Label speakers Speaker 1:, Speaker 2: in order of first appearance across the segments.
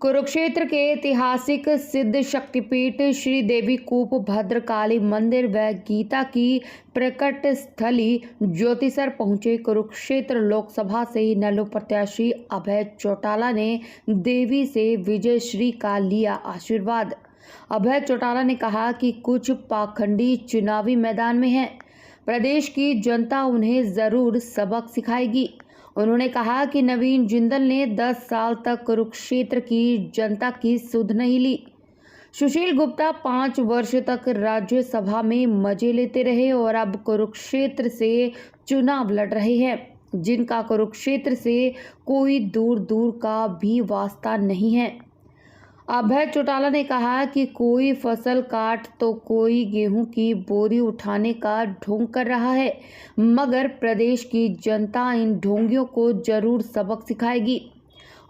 Speaker 1: कुरुक्षेत्र के ऐतिहासिक सिद्ध शक्तिपीठ श्री देवी कूप भद्रकाली मंदिर व गीता की प्रकट स्थली ज्योतिसर पहुंचे कुरुक्षेत्र लोकसभा से इनेलो प्रत्याशी अभय चौटाला ने देवी से विजय श्री का लिया आशीर्वाद। अभय चौटाला ने कहा कि कुछ पाखंडी चुनावी मैदान में हैं, प्रदेश की जनता उन्हें जरूर सबक सिखाएगी। उन्होंने कहा कि नवीन जिंदल ने 10 साल तक कुरुक्षेत्र की जनता की सुध नहीं ली। सुशील गुप्ता 5 वर्ष तक राज्यसभा में मजे लेते रहे और अब कुरुक्षेत्र से चुनाव लड़ रहे हैं, जिनका कुरुक्षेत्र से कोई दूर दूर का भी वास्ता नहीं है। अभय चौटाला ने कहा कि कोई फसल काट तो कोई गेहूं की बोरी उठाने का ढोंग कर रहा है, मगर प्रदेश की जनता इन ढोंगियों को जरूर सबक सिखाएगी।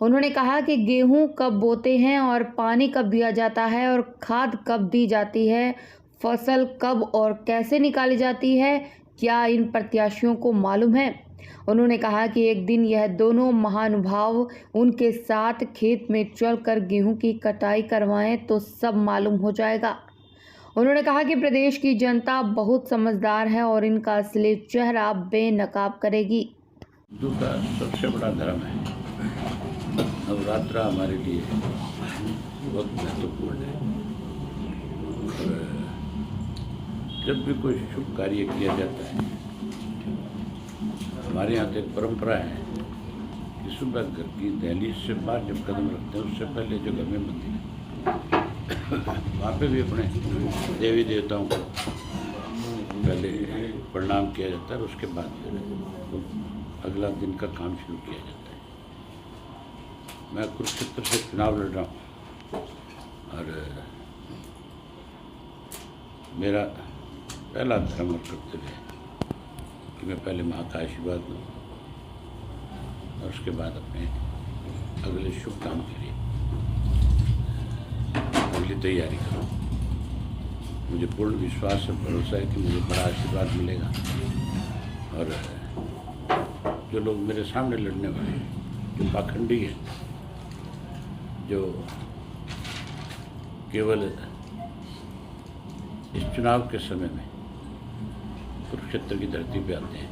Speaker 1: उन्होंने कहा कि गेहूं कब बोते हैं और पानी कब दिया जाता है और खाद कब दी जाती है, फसल कब और कैसे निकाली जाती है, क्या इन प्रत्याशियों को मालूम है? उन्होंने कहा कि एक दिन यह दोनों महानुभाव उनके साथ खेत में चलकर गेहूं की कटाई करवाएं तो सब मालूम हो जाएगा। उन्होंने कहा कि प्रदेश की जनता बहुत समझदार है और इनका असली चेहरा बेनकाब करेगी।
Speaker 2: हिंदू का सबसे बड़ा धर्म है। नवरात्र हमारे लिए बहुत महत्वपूर्ण है और जब भी कोई शुभ कार्य किया जाता है, हमारे यहाँ तो एक परंपरा है कि सुबह घर की दहलीज से बाहर जब कदम रखते हैं उससे पहले जो घर में मंदिर है वहाँ पे भी अपने देवी देवताओं को पहले प्रणाम किया जाता है और उसके बाद फिर अगला दिन का काम शुरू किया जाता है। मैं कुरुक्षेत्र से चुनाव लड़ रहा हूँ और मेरा पहला धर्म और कर्तव्य है कि मैं पहले माँ का आशीर्वाद दूँ और उसके बाद अपने अगले शुभ काम के लिए अगली तैयारी करूँ। मुझे पूर्ण विश्वास और भरोसा है कि मुझे बड़ा आशीर्वाद मिलेगा और जो लोग मेरे सामने लड़ने वाले हैं, जो पाखंडी हैं, जो केवल इस चुनाव के समय में कुरुक्षेत्र की धरती पे आते हैं,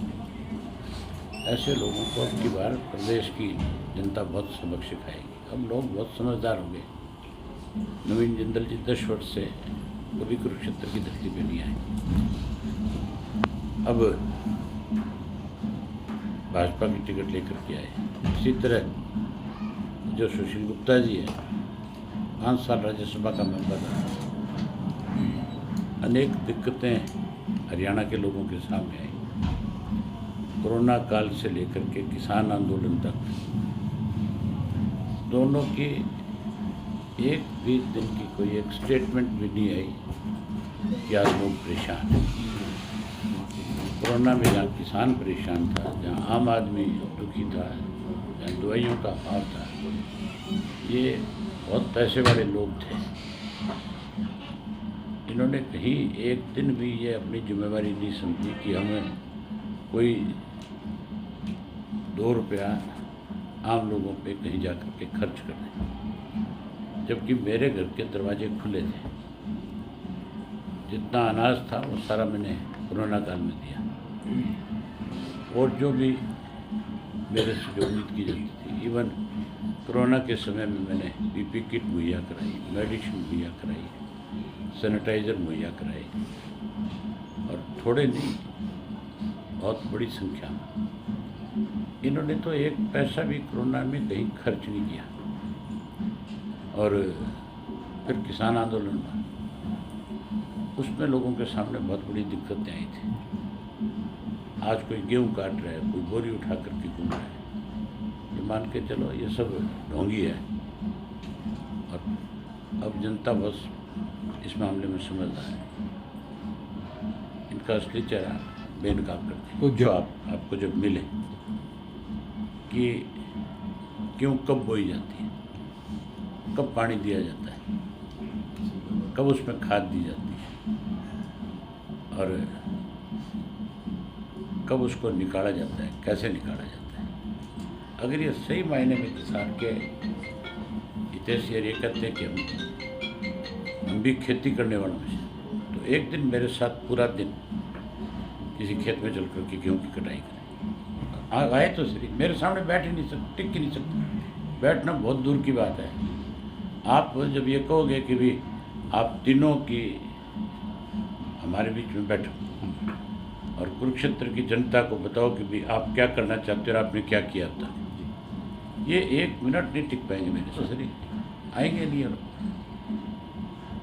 Speaker 2: ऐसे लोगों को अब की बार प्रदेश की जनता बहुत सबक सिखाएगी। अब लोग बहुत समझदार होंगे। नवीन जिंदल जी 10 वर्ष से कभी कुरुक्षेत्र की धरती पे नहीं आए। अब भाजपा की टिकट लेकर के आए। इसी तरह जो सुशील गुप्ता जी है, 5 साल राज्यसभा का मेंबर रहा, अनेक दिक्कतें हरियाणा के लोगों के सामने आई। कोरोना काल से लेकर के किसान आंदोलन तक दोनों की एक भी दिन की कोई एक स्टेटमेंट भी नहीं आई कि आज लोग परेशान हैं। कोरोना में जहाँ किसान परेशान था, जहाँ आम आदमी दुखी था, जहाँ दवाइयों का अभाव था, ये बहुत पैसे वाले लोग थे। इन्होंने कहीं एक दिन भी ये अपनी जिम्मेवारी नहीं समझी कि हमें कोई 2 रुपया आम लोगों पे कहीं जा कर के खर्च कर दें, जबकि मेरे घर के दरवाजे खुले थे। जितना अनाज था वो सारा मैंने कोरोना काल में दिया और जो भी मेरे से जो उम्मीद की जाती थी, इवन कोरोना के समय में मैंने पीपी किट मुहैया कराई, मेडिसिन मुहैया कराई, सैनिटाइज़र मुहैया कराए और थोड़े नहीं बहुत बड़ी संख्या में। इन्होंने तो एक पैसा भी कोरोना में कहीं खर्च नहीं किया। और फिर किसान आंदोलन में उसमें लोगों के सामने बहुत बड़ी दिक्कतें आई थी। आज कोई गेहूँ काट रहा है, कोई बोरी उठा करके घूम रहा है, ये मान के चलो ये सब ढोंगी है। और अब जनता बस इस मामले में समझदार है, इनका असली चेहरा बेनकाब करते हैं। जो आपको जब मिले कि क्यों कब बोई जाती है, कब पानी दिया जाता है, कब उसमें खाद दी जाती है और कब उसको निकाला जाता है, कैसे निकाला जाता है। अगर ये सही मायने में किसान के हितेश ये कहते हैं कि हम भी खेती करने वालों में से। तो एक दिन मेरे साथ पूरा दिन किसी खेत में चल कर के गेहूँ की कटाई करें। आए तो सही, मेरे सामने बैठ ही नहीं सकते, टिक ही नहीं सकते, बैठना बहुत दूर की बात है। आप जब ये कहोगे कि भी आप तीनों की हमारे बीच में बैठो और कुरुक्षेत्र की जनता को बताओ कि भी आप क्या करना चाहते हो और आपने क्या किया था, ये 1 मिनट नहीं टिक पाएंगे मेरे से, आएंगे नहीं। और